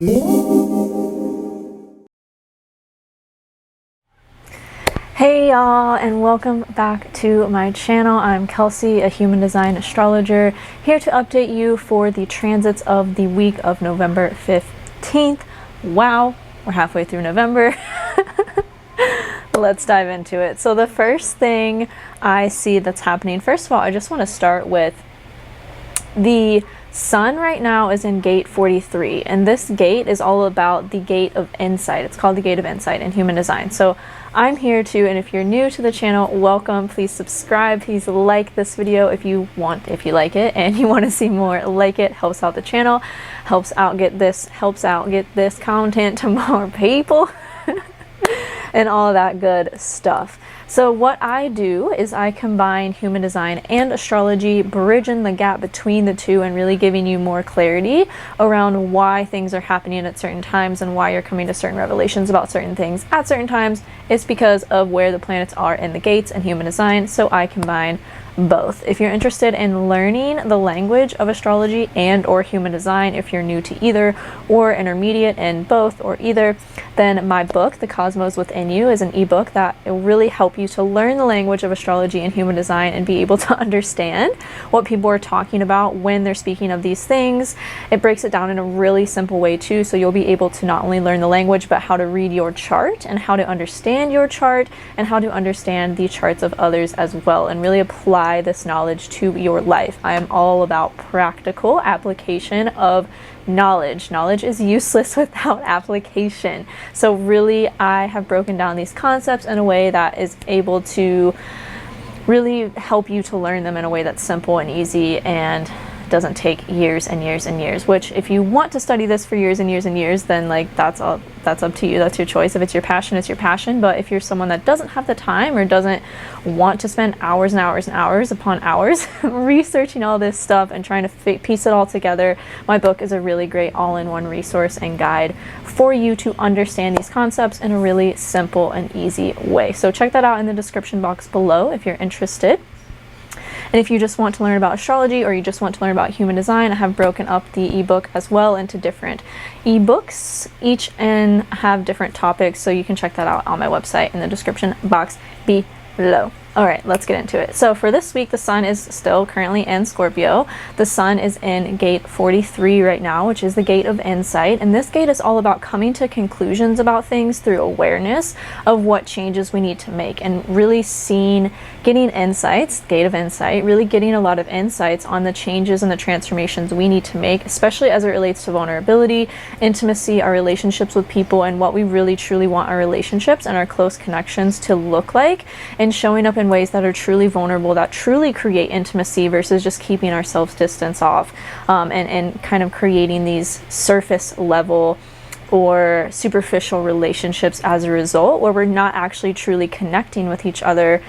Hey y'all, and welcome back to my channel. I'm Kelsey, a Human Design Astrologer, here to update you for the transits of the week of November 15th. Wow, we're halfway through November. Let's dive into it. So the first thing I see that's happening, first of all, I just want to start with the Sun right now is in gate 43, and this gate is all about the gate of insight. It's called the gate of insight in Human Design. So I'm here to, and if you're new to the channel, welcome. Please subscribe. Please like this video if you like it and you want to see more. Like it, helps out the channel, helps out get this content to more people and all that good stuff. So what I do is I combine Human Design and astrology, bridging the gap between the two and really giving you more clarity around why things are happening at certain times and why you're coming to certain revelations about certain things at certain times. It's because of where the planets are in the gates and Human Design, so I combine both. If you're interested in learning the language of astrology and or Human Design, if you're new to either or intermediate in both or either, then my book, The Cosmos Within You, is an ebook that will really help you to learn the language of astrology and Human Design and be able to understand what people are talking about when they're speaking of these things. It breaks it down in a really simple way too, so you'll be able to not only learn the language but how to read your chart and how to understand your chart and how to understand the charts of others as well, and really apply this knowledge to your life. I am all about practical application of knowledge. Knowledge is useless without application. So really, I have broken down these concepts in a way that is able to really help you to learn them in a way that's simple and easy and doesn't take years and years and years, which if you want to study this for years and years and years, then like that's up to you. That's your choice. If it's your passion, it's your passion. But if you're someone that doesn't have the time or doesn't want to spend hours and hours and hours upon hours researching all this stuff and trying to piece it all together, my book is a really great all-in-one resource and guide for you to understand these concepts in a really simple and easy way. So check that out in the description box below if you're interested. And if you just want to learn about astrology or you just want to learn about Human Design, I have broken up the ebook as well into different ebooks, each and have different topics, so you can check that out on my website in the description box below. All right, let's get into it. So for this week, the Sun is still currently in Scorpio. The Sun is in gate 43 right now, which is the gate of insight. And this gate is all about coming to conclusions about things through awareness of what changes we need to make and really getting insights, gate of insight, really getting a lot of insights on the changes and the transformations we need to make, especially as it relates to vulnerability, intimacy, our relationships with people, and what we really truly want our relationships and our close connections to look like, and showing up in ways that are truly vulnerable, that truly create intimacy versus just keeping ourselves distance off, and kind of creating these surface level or superficial relationships as a result, where we're not actually truly connecting with each other,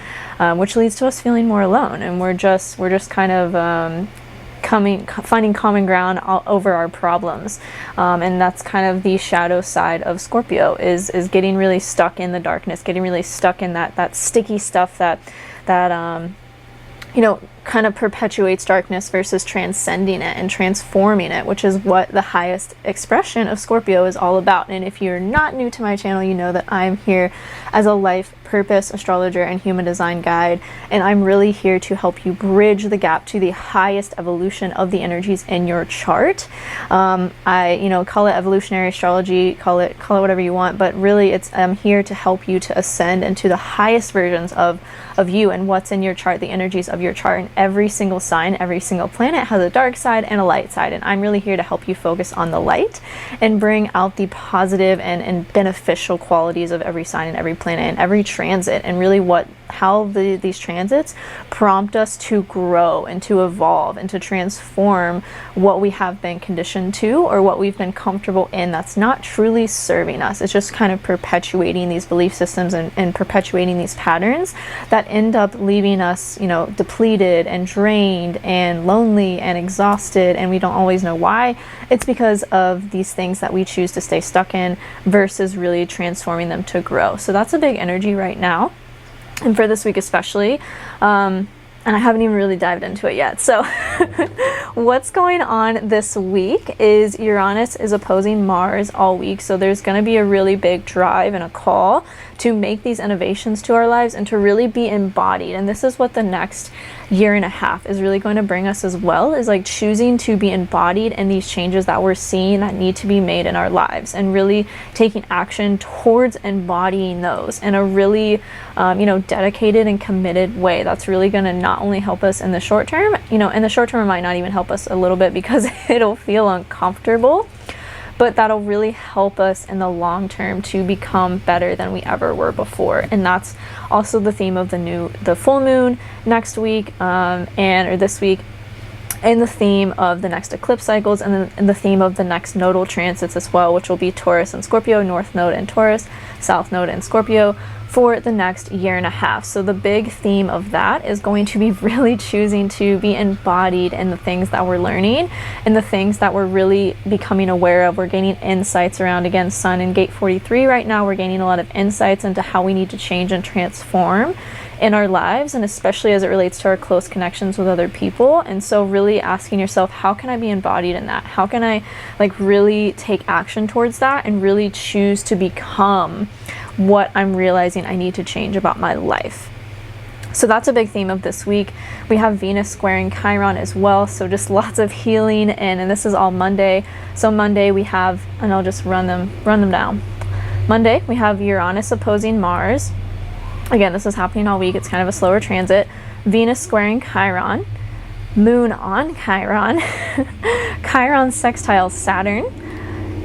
which leads to us feeling more alone, and we're just kind of finding common ground over our problems, and that's kind of the shadow side of Scorpio, is getting really stuck in the darkness, getting really stuck in that sticky stuff that kind of perpetuates darkness versus transcending it and transforming it, which is what the highest expression of Scorpio is all about. And if you're not new to my channel, you know that I'm here as a life purpose astrologer and Human Design guide, and I'm really here to help you bridge the gap to the highest evolution of the energies in your chart. I call it evolutionary astrology, call it whatever you want, but really I'm here to help you to ascend into the highest versions of you and what's in your chart, the energies of your chart. And every single sign, every single planet has a dark side and a light side, and I'm really here to help you focus on the light and bring out the positive and beneficial qualities of every sign and every planet and every transit, and really how these transits prompt us to grow and to evolve and to transform what we have been conditioned to or what we've been comfortable in that's not truly serving us. It's just kind of perpetuating these belief systems and perpetuating these patterns that end up leaving us, depleted and drained and lonely and exhausted, and we don't always know why. It's because of these things that we choose to stay stuck in versus really transforming them to grow. So that's a big energy right now. And for this week especially, and I haven't even really dived into it yet. So what's going on this week is Uranus is opposing Mars all week. So there's going to be a really big drive and a call to make these innovations to our lives and to really be embodied. And this is what the next year and a half is really going to bring us as well, is like choosing to be embodied in these changes that we're seeing that need to be made in our lives, and really taking action towards embodying those in a really dedicated and committed way. That's really going to not only help us in the short term, in the short term it might not even help us a little bit because it'll feel uncomfortable, but that'll really help us in the long term to become better than we ever were before. And that's also the theme of the full moon next week, or this week, and the theme of the next eclipse cycles, and the theme of the next nodal transits as well, which will be Taurus and Scorpio, North Node and Taurus, South Node and Scorpio, for the next year and a half. So the big theme of that is going to be really choosing to be embodied in the things that we're learning and the things that we're really becoming aware of. We're gaining insights around, again, Sun in gate 43 right now. We're gaining a lot of insights into how we need to change and transform in our lives, and especially as it relates to our close connections with other people. And so really asking yourself, how can I be embodied in that? How can I really take action towards that and really choose to become what I'm realizing I need to change about my life? So that's a big theme of this week. We have Venus squaring Chiron as well, so just lots of healing, and this is all Monday. So Monday we have, and I'll just run them down. Monday we have Uranus opposing Mars. Again, this is happening all week. It's kind of a slower transit. Venus squaring Chiron, Moon on Chiron, Chiron sextile Saturn,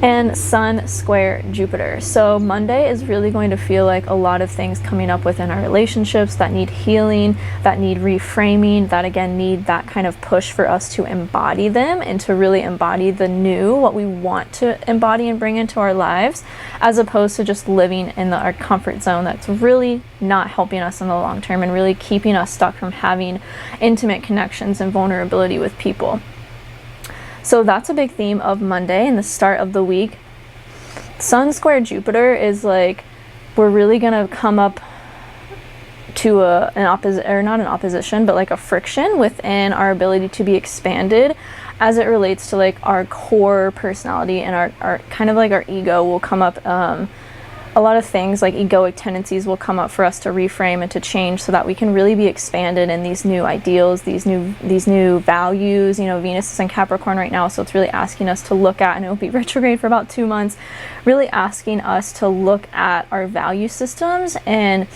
and Sun square Jupiter. So Monday is really going to feel like a lot of things coming up within our relationships that need healing, that need reframing, that again need that kind of push for us to embody them and to really embody the new, what we want to embody and bring into our lives, as opposed to just living in our comfort zone that's really not helping us in the long term and really keeping us stuck from having intimate connections and vulnerability with people. So that's a big theme of Monday and the start of the week. Sun square Jupiter is like, we're really going to come up to not an opposition, but like a friction within our ability to be expanded as it relates to like our core personality, and our kind of like our ego will come up. A lot of things like egoic tendencies will come up for us to reframe and to change so that we can really be expanded in these new ideals, these new values. Venus is in Capricorn right now, so it's really asking us to look at, and it will be retrograde for about 2 months, really asking us to look at our value systems and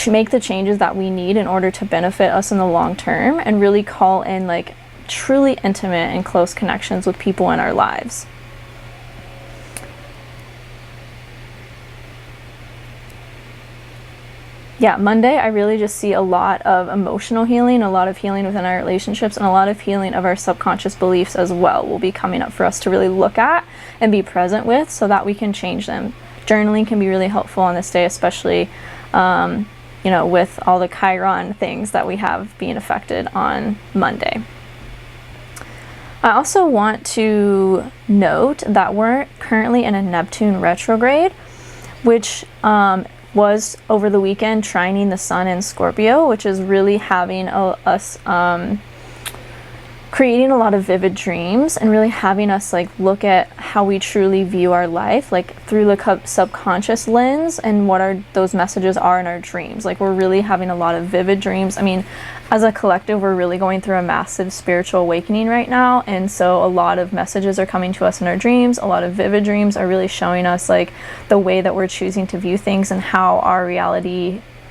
make the changes that we need in order to benefit us in the long term, and really call in like truly intimate and close connections with people in our lives. Yeah, Monday, I really just see a lot of emotional healing, a lot of healing within our relationships, and a lot of healing of our subconscious beliefs as well will be coming up for us to really look at and be present with so that we can change them. Journaling can be really helpful on this day, especially, with all the Chiron things that we have being affected on Monday. I also want to note that we're currently in a Neptune retrograde, which was over the weekend trining the Sun in Scorpio, which is really having us creating a lot of vivid dreams and really having us like look at how we truly view our life, like through the subconscious lens, and what those messages are in our dreams. Like, we're really having a lot of vivid dreams. I mean, as a collective, we're really going through a massive spiritual awakening right now, and so a lot of messages are coming to us in our dreams. A lot of vivid dreams are really showing us like the way that we're choosing to view things and how our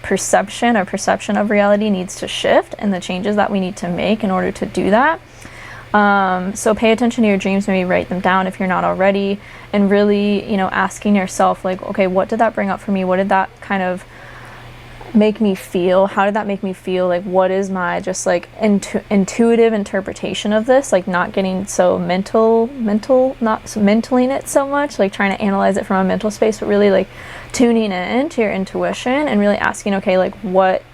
perception of reality needs to shift, and the changes that we need to make in order to do that. So pay attention to your dreams, maybe write them down if you're not already, and really, asking yourself like, okay, what did that bring up for me? What did that kind of make me feel? How did that make me feel? Like, what is my just like intuitive interpretation of this? Like, not getting so not so mentaling it so much, like trying to analyze it from a mental space, but really like tuning in to your intuition and really asking, okay, like, what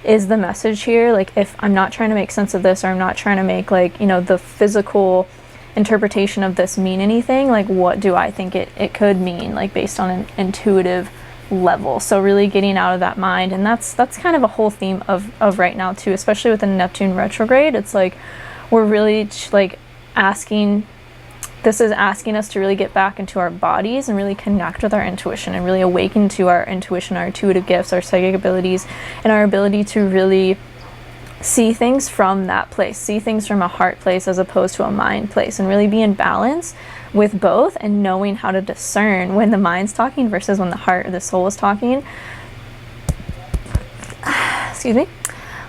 is the message here? Like, if I'm not trying to make sense of this, or I'm not trying to make like, the physical interpretation of this mean anything, like, what do I think it could mean, like based on an intuitive level. So really getting out of that mind, and that's kind of a whole theme of right now too, especially with the Neptune retrograde. It's like we're really like asking us to really get back into our bodies and really connect with our intuition and really awaken to our intuition, our intuitive gifts, our psychic abilities, and our ability to really see things from that place, see things from a heart place as opposed to a mind place, and really be in balance with both, and knowing how to discern when the mind's talking versus when the heart or the soul is talking. Excuse me.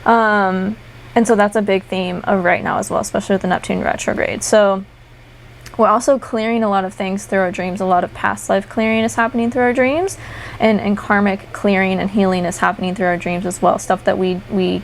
And so that's a big theme of right now as well, especially with the Neptune retrograde. So we're also clearing a lot of things through our dreams. A lot of past life clearing is happening through our dreams, and karmic clearing and healing is happening through our dreams as well. Stuff that we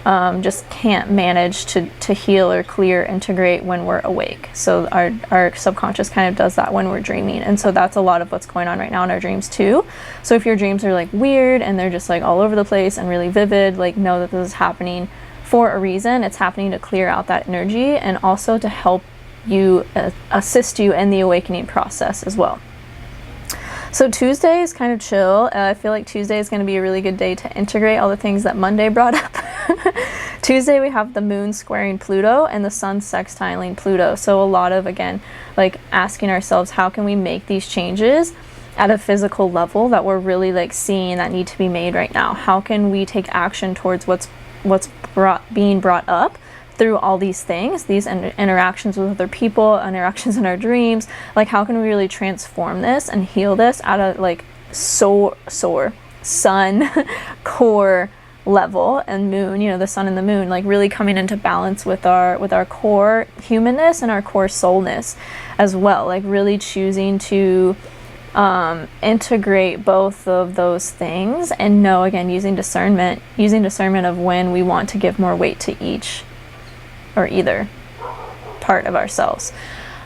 just can't manage to heal or clear, integrate when we're awake. So our subconscious kind of does that when we're dreaming. And so that's a lot of what's going on right now in our dreams too. So if your dreams are like weird and they're just like all over the place and really vivid, like know that this is happening for a reason. It's happening to clear out that energy and also to help you assist you in the awakening process as well. So Tuesday is kind of chill. I feel like Tuesday is going to be a really good day to integrate all the things that Monday brought up. Tuesday we have the moon squaring Pluto and the sun sextiling Pluto. So a lot of, again, like asking ourselves, how can we make these changes at a physical level that we're really like seeing that need to be made right now? How can we take action towards what's being brought up through all these things, these interactions with other people, interactions in our dreams? Like, how can we really transform this and heal this at a like sun core level, and moon, you know, the sun and the moon, like really coming into balance with our core humanness and our core soulness as well, like really choosing to integrate both of those things, and know, again, using discernment of when we want to give more weight to each or either part of ourselves.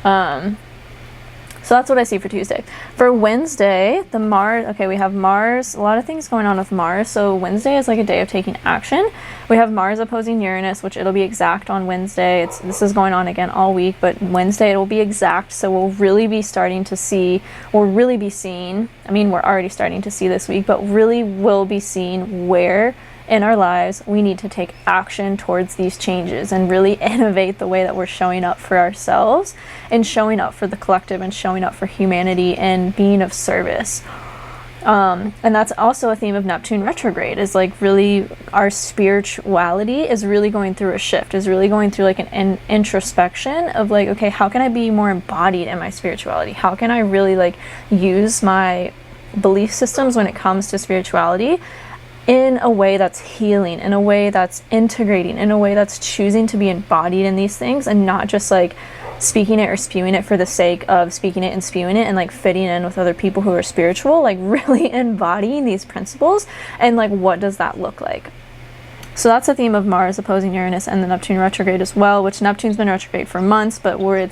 So that's what I see for Tuesday. For Wednesday, the Mars, okay, we have Mars, a lot of things going on with Mars. So Wednesday is like a day of taking action. We have Mars opposing Uranus, which it'll be exact on Wednesday. This is going on again all week, but Wednesday it will be exact. So we'll really be starting to see, or really be seeing, I mean, we're already starting to see this week, but really will be seeing where in our lives we need to take action towards these changes and really innovate the way that we're showing up for ourselves and showing up for the collective and showing up for humanity and being of service. And that's also a theme of Neptune retrograde, is like really our spirituality is really going through a shift, is really going through like an introspection of like, okay, how can I be more embodied in my spirituality? How can I really like use my belief systems when it comes to spirituality in a way that's healing, in a way that's integrating, in a way that's choosing to be embodied in these things, and not just like speaking it or spewing it for the sake of speaking it and spewing it and like fitting in with other people who are spiritual, like really embodying these principles. And like, what does that look like? So that's a theme of Mars opposing Uranus and the Neptune retrograde as well, which Neptune's been retrograde for months, but we're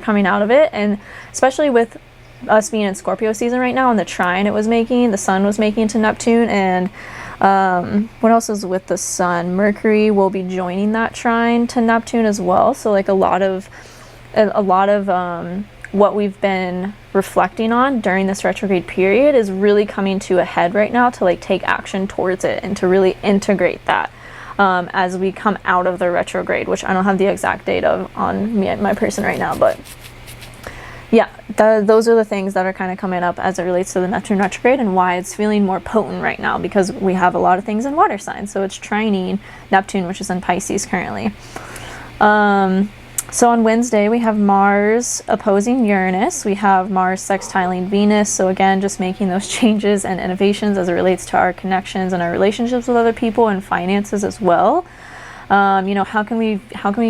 coming out of it. And especially with us being in Scorpio season right now, and the trine the sun was making to Neptune, and what else is with the sun? Mercury will be joining that trine to Neptune as well. So like a lot of what we've been reflecting on during this retrograde period is really coming to a head right now, to like take action towards it and to really integrate that as we come out of the retrograde, which I don't have the exact date on me and my person right now, but yeah, those are the things that are kind of coming up as it relates to the Neptune retrograde, and why it's feeling more potent right now, because we have a lot of things in water signs. So it's trining Neptune, which is in Pisces currently. So on Wednesday, we have Mars opposing Uranus. We have Mars sextiling Venus. So again, just making those changes and innovations as it relates to our connections and our relationships with other people and finances as well. You know, how can we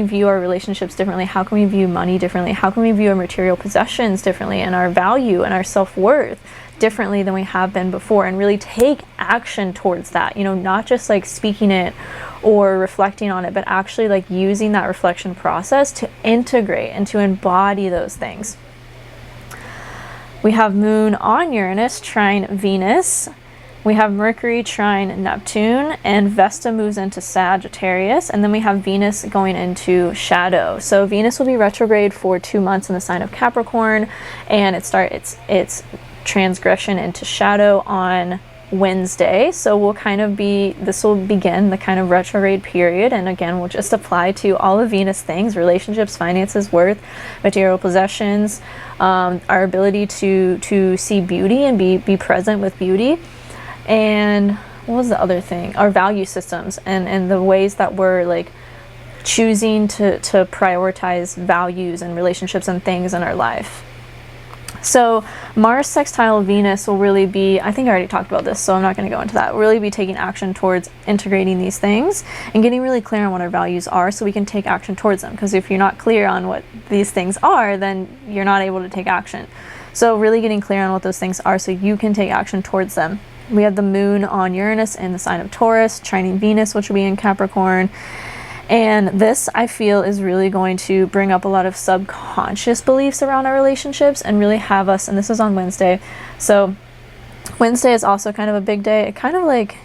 view our relationships differently? How can we view money differently? How can we view our material possessions differently, and our value and our self-worth differently than we have been before, and really take action towards that? You know, not just like speaking it or reflecting on it, but actually like using that reflection process to integrate and to embody those things. We have Moon on Uranus trine Venus. We have Mercury trine Neptune, and Vesta moves into Sagittarius, and then we have Venus going into Shadow. So Venus will be retrograde for 2 months in the sign of Capricorn, and it's transgression into shadow on Wednesday. So we'll kind of this will begin the kind of retrograde period, and again will just apply to all of Venus things: relationships, finances, worth, material possessions, our ability to see beauty and be present with beauty. And what was the other thing? Our value systems and the ways that we're like choosing to prioritize values and relationships and things in our life. So Mars sextile Venus will really be, I think I already talked about this, so I'm not going to go into that. We'll really be taking action towards integrating these things and getting really clear on what our values are so we can take action towards them. Because if you're not clear on what these things are, then you're not able to take action. So really getting clear on what those things are so you can take action towards them. We have the moon on Uranus in the sign of Taurus, trining Venus, which will be in Capricorn. And this, I feel, is really going to bring up a lot of subconscious beliefs around our relationships and really have us, and this is on Wednesday. So Wednesday is also kind of a big day. It kind of like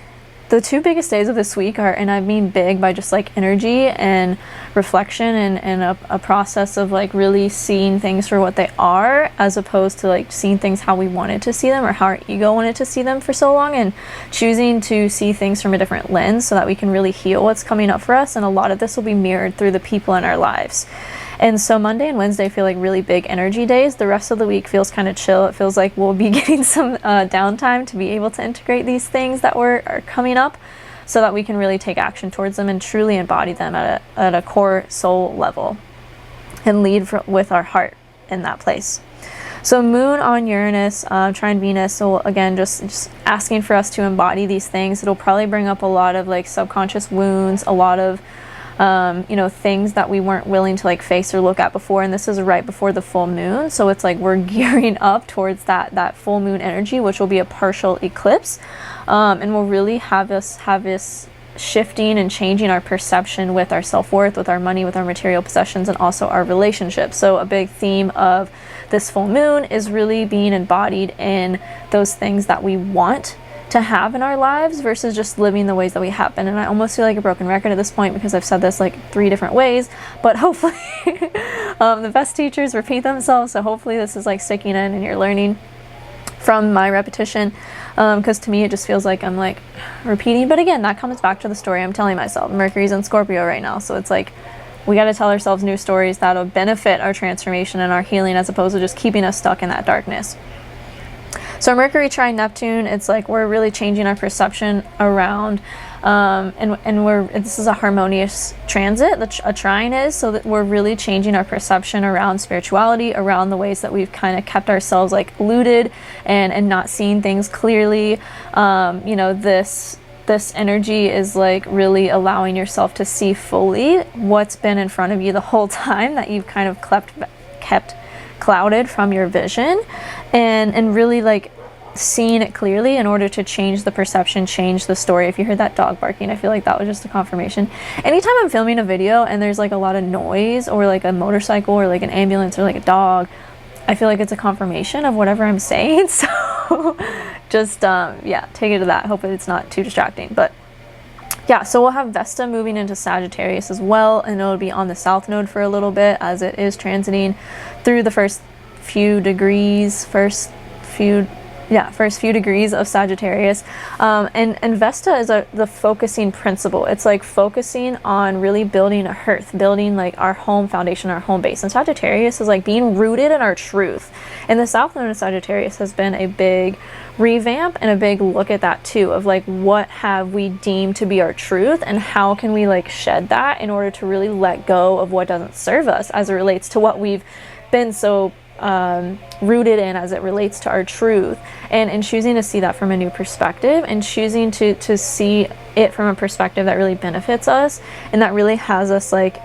the two biggest days of this week are, and I mean big by just like energy and reflection and a process of like really seeing things for what they are, as opposed to like seeing things how we wanted to see them or how our ego wanted to see them for so long, and choosing to see things from a different lens so that we can really heal what's coming up for us. And a lot of this will be mirrored through the people in our lives. And so Monday and Wednesday feel like really big energy days. The rest of the week feels kind of chill. It feels like we'll be getting some downtime to be able to integrate these things that are coming up so that we can really take action towards them and truly embody them at a core soul level and lead with our heart in that place. So Moon on Uranus, trine Venus, so again, just asking for us to embody these things. It'll probably bring up a lot of like subconscious wounds, a lot of things that we weren't willing to like face or look at before. And this is right before the full moon, so it's like we're gearing up towards that full moon energy, which will be a partial eclipse, and will really have us shifting and changing our perception with our self-worth, with our money, with our material possessions, and also our relationships. So a big theme of this full moon is really being embodied in those things that we want to have in our lives versus just living the ways that we have been. And I almost feel like a broken record at this point because I've said this like 3 different ways, but hopefully the best teachers repeat themselves. So hopefully this is like sticking in and you're learning from my repetition, because to me it just feels like I'm like repeating. But again, that comes back to the story I'm telling myself. Mercury's in Scorpio right now, so it's like we got to tell ourselves new stories that'll benefit our transformation and our healing, as opposed to just keeping us stuck in that darkness. So Mercury trine Neptune, it's like we're really changing our perception around, this is a harmonious transit, a trine is, so that we're really changing our perception around spirituality, around the ways that we've kind of kept ourselves like looted and not seeing things clearly. This energy is like really allowing yourself to see fully what's been in front of you the whole time that you've kind of kept clouded from your vision, and really like seeing it clearly in order to change the perception, change the story. If you heard that dog barking, I feel like that was just a confirmation. Anytime I'm filming a video and there's like a lot of noise or like a motorcycle or like an ambulance or like a dog, I feel like it's a confirmation of whatever I'm saying. So just take it to that. Hope it's not too distracting. But yeah, so we'll have Vesta moving into Sagittarius as well, and it'll be on the South Node for a little bit as it is transiting through the first few degrees of Sagittarius. And Vesta is the focusing principle. It's like focusing on really building a hearth, building like our home foundation, our home base. And Sagittarius is like being rooted in our truth. And the South Node of Sagittarius has been a big revamp and a big look at that too, of like what have we deemed to be our truth and how can we like shed that in order to really let go of what doesn't serve us as it relates to what we've been so rooted in as it relates to our truth, and choosing to see that from a new perspective, and choosing to see it from a perspective that really benefits us and that really has us like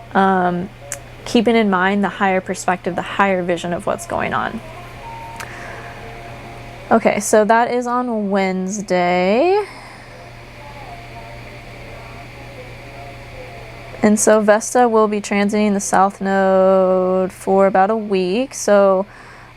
keeping in mind the higher perspective, the higher vision of what's going on. Okay, so that is on Wednesday. And so Vesta will be transiting the South Node for about a week. So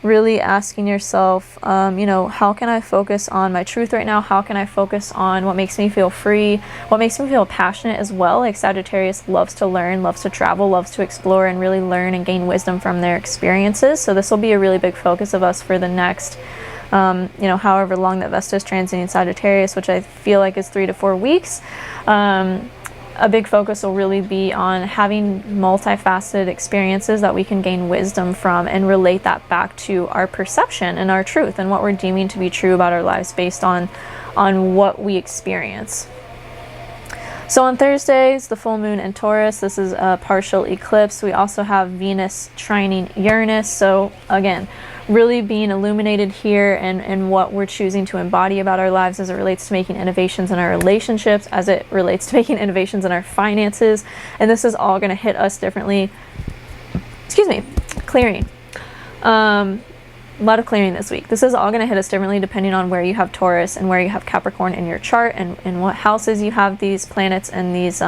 really asking yourself, how can I focus on my truth right now? How can I focus on what makes me feel free? What makes me feel passionate as well? Like Sagittarius loves to learn, loves to travel, loves to explore, and really learn and gain wisdom from their experiences. So this will be a really big focus of us for the next you know, however long that Vesta is transiting Sagittarius, which I feel like is 3 to 4 weeks. A big focus will really be on having multifaceted experiences that we can gain wisdom from and relate that back to our perception and our truth and what we're deeming to be true about our lives based on what we experience. So on Thursdays, the full moon in Taurus, this is a partial eclipse. We also have Venus trining Uranus. So again, really being illuminated here and what we're choosing to embody about our lives as it relates to making innovations in our relationships, as it relates to making innovations in our finances. And this is all going to hit us differently. Excuse me, clearing. A lot of clearing this week. This is all going to hit us differently depending on where you have Taurus and where you have Capricorn in your chart, and what houses you have these planets and these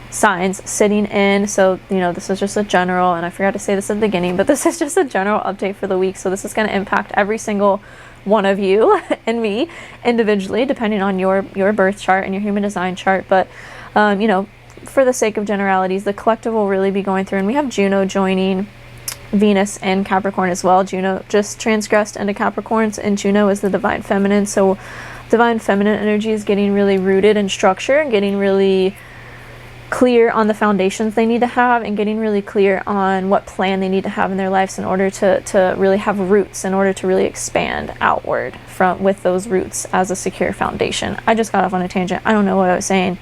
signs sitting in. So, you know, this is just a general, and I forgot to say this at the beginning, but this is just a general update for the week. So this is going to impact every single one of you and me individually, depending on your birth chart and your human design chart. But, you know, for the sake of generalities, the collective will really be going through, and we have Juno joining Venus and Capricorn as well. Juno just transgressed into Capricorns, and Juno is the divine feminine. So divine feminine energy is getting really rooted in structure and getting really clear on the foundations they need to have, and getting really clear on what plan they need to have in their lives in order to really have roots, in order to really expand outward from with those roots as a secure foundation. I just got off on a tangent. I don't know what I was saying.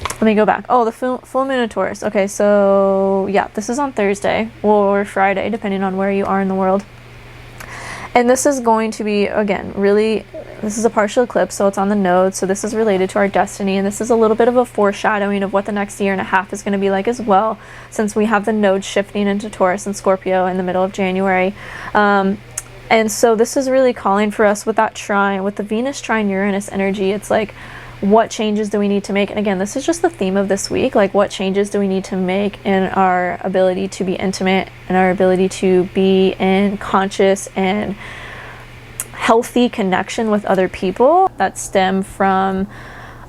Let me go back. Oh, the full moon in Taurus. Okay, so yeah, this is on Thursday or Friday, depending on where you are in the world. And this is going to be, again, really, this is a partial eclipse, so it's on the node. So this is related to our destiny. And this is a little bit of a foreshadowing of what the next year and a half is going to be like as well, since we have the node shifting into Taurus and Scorpio in the middle of January. And so this is really calling for us with that trine, with the Venus trine Uranus energy. It's like, what changes do we need to make? And again, this is just the theme of this week. Like, what changes do we need to make in our ability to be intimate, and our ability to be in conscious and healthy connection with other people that stem from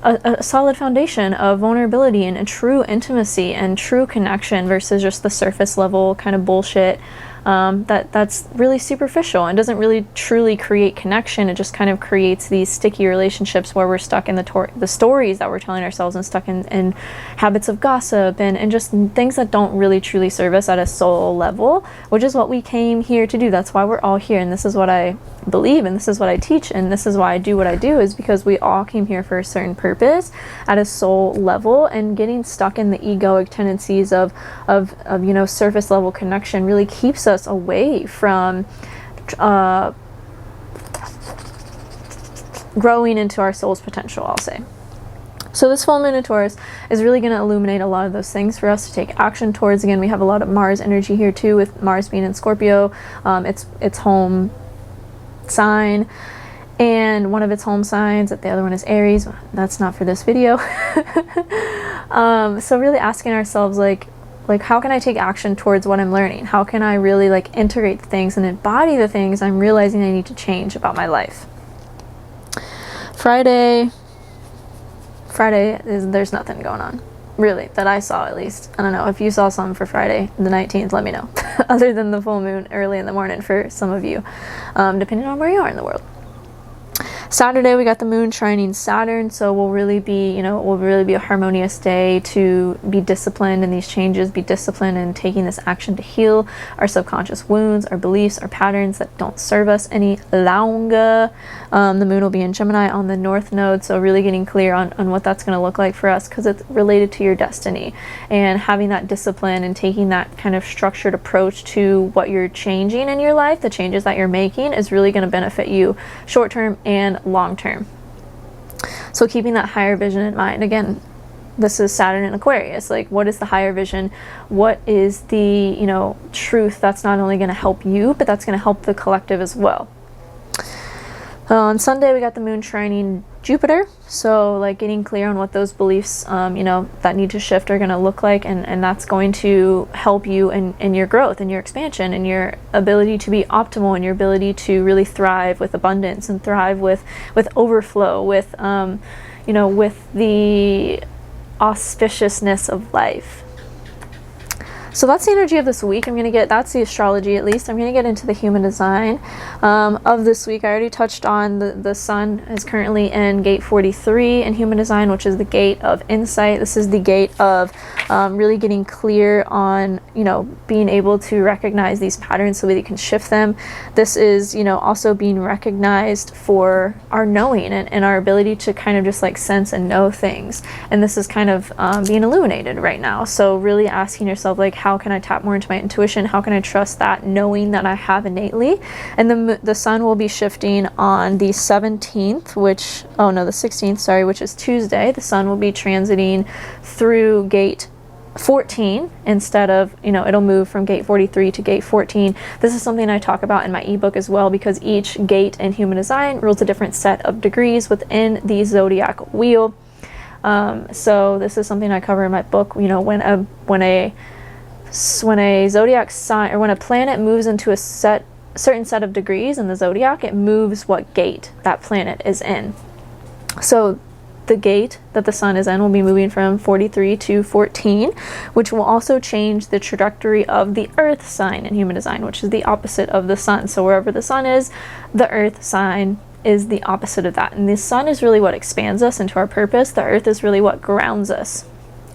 a solid foundation of vulnerability and true intimacy and true connection, versus just the surface level kind of bullshit that's really superficial and doesn't really truly create connection. It just kind of creates these sticky relationships where we're stuck in the stories that we're telling ourselves, and stuck in habits of gossip and just things that don't really truly serve us at a soul level, which is what we came here to do. That's why we're all here, and this is what I believe, and this is what I teach, and this is why I do what I do, is because we all came here for a certain purpose at a soul level. And getting stuck in the egoic tendencies of you know, surface level connection really keeps us away from growing into our soul's potential, I'll say. So this full moon in Taurus is really going to illuminate a lot of those things for us to take action towards. Again, we have a lot of Mars energy here too, with Mars being in Scorpio. It's home sign, and one of its home signs, the other one is Aries. That's not for this video. So really asking ourselves, like how can I take action towards what I'm learning? How can I really like integrate the things and embody the things I'm realizing I need to change about my life? Friday there's nothing going on, really, that I saw, at least. I don't know if you saw something for Friday the 19th, let me know. Other than the full moon early in the morning for some of you, depending on where you are in the world. Saturday, we got the moon trining Saturn, so will really be a harmonious day to be disciplined in these changes, be disciplined in taking this action to heal our subconscious wounds, our beliefs, our patterns that don't serve us any longer. The moon will be in Gemini on the north node, so really getting clear on what that's going to look like for us, because it's related to your destiny. And having that discipline and taking that kind of structured approach to what you're changing in your life, the changes that you're making, is really going to benefit you short term and long term. So keeping that higher vision in mind. Again, this is Saturn in Aquarius. Like, what is the higher vision? What is the, truth that's not only going to help you, but that's going to help the collective as well. On Sunday, we got the moon trining Jupiter. So like getting clear on what those beliefs, that need to shift are going to look like. And that's going to help you in your growth and your expansion and your ability to be optimal, and your ability to really thrive with abundance and thrive with overflow, with the auspiciousness of life. So that's the energy of this week. That's the astrology at least. I'm going to get into the human design of this week. I already touched on the sun is currently in gate 43 in human design, which is the gate of insight. This is the gate of really getting clear on, being able to recognize these patterns so that you can shift them. This is, also being recognized for our knowing and our ability to kind of just like sense and know things. And this is kind of being illuminated right now. So really asking yourself, like, how can I tap more into my intuition? How can I trust that knowing that I have innately? And the sun will be shifting on the 17th, the 16th, sorry, which is Tuesday. The sun will be transiting through gate 14 instead of, it'll move from gate 43 to gate 14. This is something I talk about in my ebook as well, because each gate in human design rules a different set of degrees within the zodiac wheel. So this is something I cover in my book. When a zodiac sign, or when a planet moves into a certain set of degrees in the zodiac, it moves what gate that planet is in. So the gate that the sun is in will be moving from 43 to 14, which will also change the trajectory of the earth sign in human design, which is the opposite of the sun. So wherever the sun is, the earth sign is the opposite of that. And the sun is really what expands us into our purpose. The earth is really what grounds us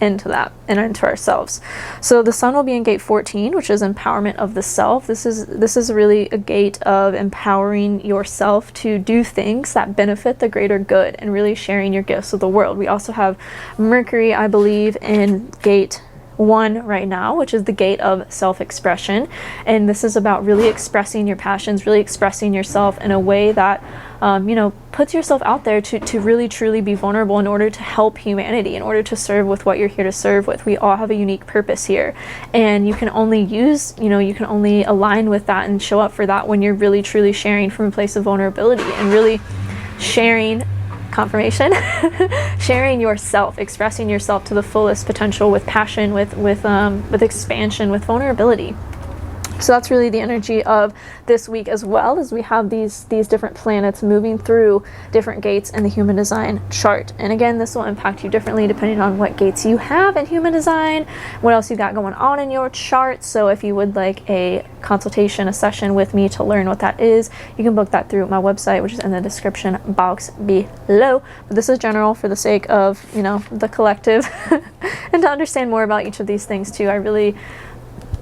into that and into ourselves. So the sun will be in gate 14, which is empowerment of the self. This is really a gate of empowering yourself to do things that benefit the greater good and really sharing your gifts with the world. We also have Mercury, I believe, in gate 1 right now, which is the gate of self-expression. And this is about really expressing your passions, really expressing yourself in a way that puts yourself out there to really truly be vulnerable in order to help humanity, in order to serve with what you're here to serve with. We all have a unique purpose here, and you can only align with that and show up for that when you're really truly sharing from a place of vulnerability and really sharing confirmation sharing yourself, expressing yourself to the fullest potential with passion, with expansion, with vulnerability. So that's really the energy of this week, as well as we have these different planets moving through different gates in the human design chart. And again, this will impact you differently depending on what gates you have in human design, what else you got going on in your chart. So if you would like a consultation, a session with me to learn what that is, you can book that through my website, which is in the description box below. But this is general for the sake of, the collective and to understand more about each of these things too.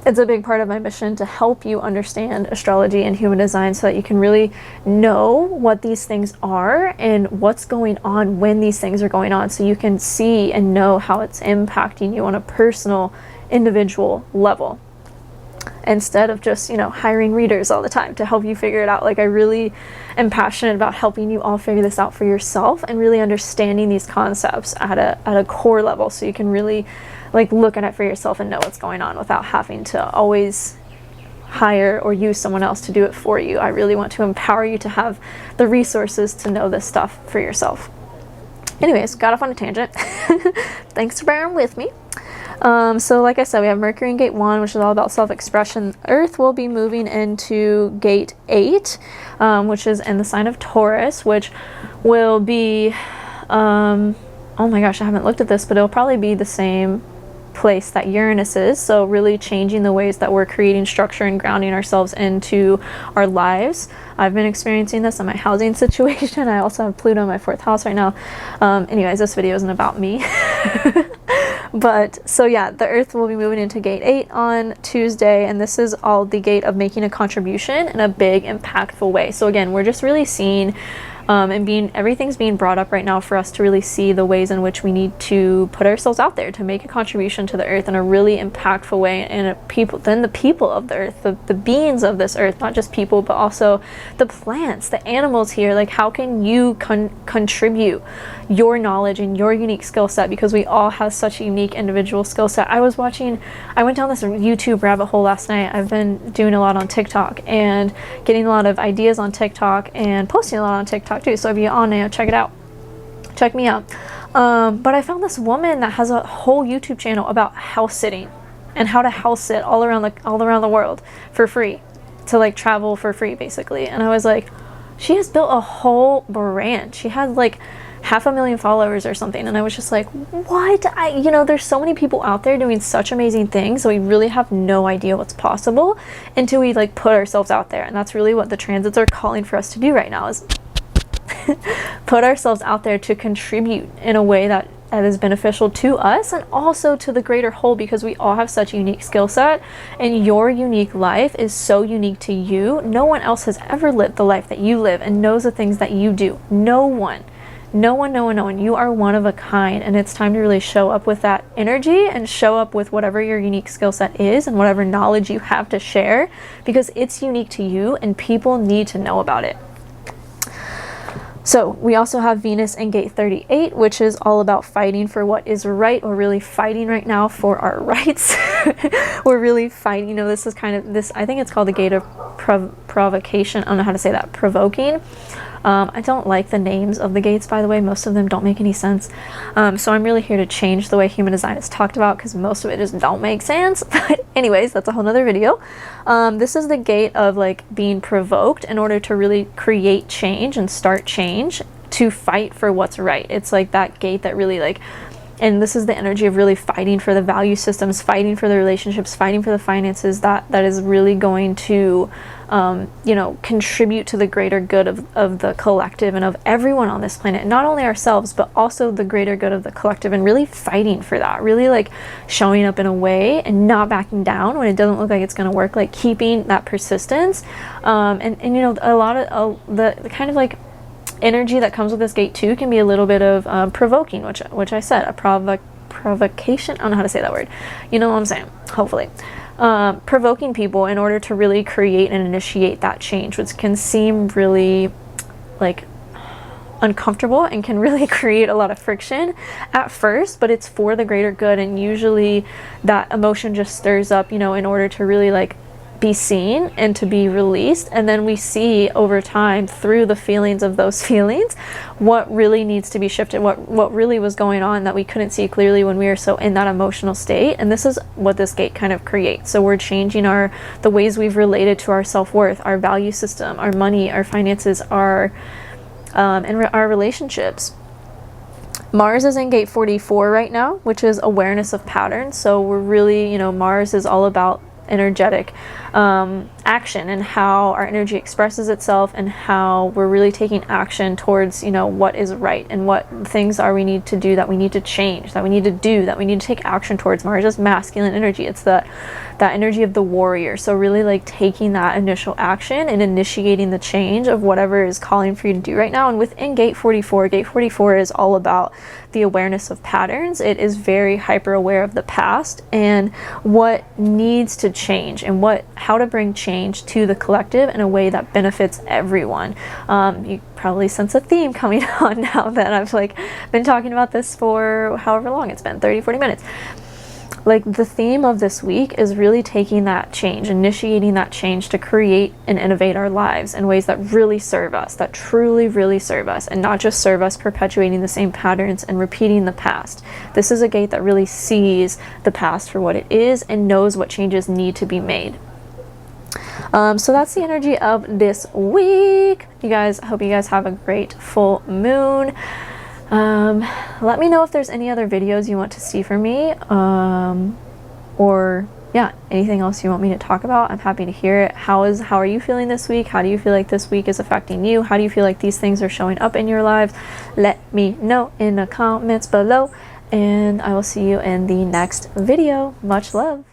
It's a big part of my mission to help you understand astrology and human design so that you can really know what these things are and what's going on when these things are going on, so you can see and know how it's impacting you on a personal, individual level, instead of just, hiring readers all the time to help you figure it out. Like, I really am passionate about helping you all figure this out for yourself and really understanding these concepts at a core level, so you can really look at it for yourself and know what's going on without having to always hire or use someone else to do it for you. I really want to empower you to have the resources to know this stuff for yourself. Anyways, got off on a tangent. Thanks for bearing with me. So like I said, we have Mercury in gate 1, which is all about self-expression. Earth will be moving into gate 8, which is in the sign of Taurus, which will be, oh my gosh, I haven't looked at this, but it'll probably be the same place that Uranus is. So really changing the ways that we're creating structure and grounding ourselves into our lives. I've been experiencing this in my housing situation. I also have Pluto in my 4th house right now. Anyways, this video isn't about me. But so yeah, the Earth will be moving into gate 8 on Tuesday, and this is all the gate of making a contribution in a big, impactful way. So again, we're just really seeing everything's being brought up right now for us to really see the ways in which we need to put ourselves out there to make a contribution to the earth in a really impactful way, and the people of the earth, the beings of this earth, not just people, but also the plants, the animals here. Like, how can you contribute your knowledge and your unique skill set, because we all have such a unique individual skill set. I went down this YouTube rabbit hole last night. I've been doing a lot on TikTok and getting a lot of ideas on TikTok and posting a lot on TikTok too. So if you're on there, check it out. Check me out. But I found this woman that has a whole YouTube channel about house sitting and how to house sit all around the world for free, to like travel for free basically. And I was like, she has built a whole brand. She has like 500,000 followers or something. And I was just like, what? There's so many people out there doing such amazing things, so we really have no idea what's possible until we like put ourselves out there. And that's really what the transits are calling for us to do right now, is put ourselves out there to contribute in a way that is beneficial to us and also to the greater whole, because we all have such a unique skill set, and your unique life is so unique to you. No one else has ever lived the life that you live and knows the things that you do. No one. You are one of a kind, and it's time to really show up with that energy and show up with whatever your unique skill set is and whatever knowledge you have to share, because it's unique to you and people need to know about it. So we also have Venus in gate 38, which is all about fighting for what is right. We're really fighting right now for our rights. We're really fighting. This is kind of this, I think it's called the gate of provocation. I don't know how to say that. Provoking. I don't like the names of the gates, by the way. Most of them don't make any sense. So I'm really here to change the way human design is talked about, because most of it just don't make sense. But anyways, that's a whole nother video. This is the gate of like being provoked in order to really create change and start change, to fight for what's right. It's like that gate that really like, and this is the energy of really fighting for the value systems, fighting for the relationships, fighting for the finances, that is really going to contribute to the greater good of the collective and of everyone on this planet, not only ourselves, but also the greater good of the collective, and really fighting for that, really like showing up in a way and not backing down when it doesn't look like it's going to work, like keeping that persistence. A lot of the kind of like energy that comes with this gate too can be a little bit of provoking, which I said, a provocation. I don't know how to say that word. You know what I'm saying? Hopefully. Provoking people in order to really create and initiate that change, which can seem really like uncomfortable and can really create a lot of friction at first, but it's for the greater good. And usually that emotion just stirs up, in order to really like be seen and to be released. And then we see over time, through the feelings of those feelings, what really needs to be shifted, what really was going on that we couldn't see clearly when we were so in that emotional state. And this is what this gate kind of creates. So we're changing the ways we've related to our self-worth, our value system, our money, our finances, and our relationships. Mars is in gate 44 right now, which is awareness of patterns. So we're really, Mars is all about energetic action, and how our energy expresses itself, and how we're really taking action towards what is right, and what things are we need to do, that we need to change, that we need to do, that we need to take action towards. Mars is masculine energy. It's that energy of the warrior. So really like taking that initial action and initiating the change of whatever is calling for you to do right now. And within gate 44 is all about the awareness of patterns. It is very hyper aware of the past and what needs to change, and how to bring change to the collective in a way that benefits everyone. You probably sense a theme coming on now that I've like been talking about this for however long it's been, 30-40 minutes. Like the theme of this week is really taking that change, initiating that change to create and innovate our lives in ways that really serve us, that truly, really serve us, and not just serve us perpetuating the same patterns and repeating the past. This is a gate that really sees the past for what it is and knows what changes need to be made. So that's the energy of this week. You guys, I hope you guys have a great full moon. Let me know if there's any other videos you want to see from me, or yeah, anything else you want me to talk about. I'm happy to hear it. How are you feeling this week? How do you feel like this week is affecting you? How do you feel like these things are showing up in your lives? Let me know in the comments below, and I will see you in the next video. Much love.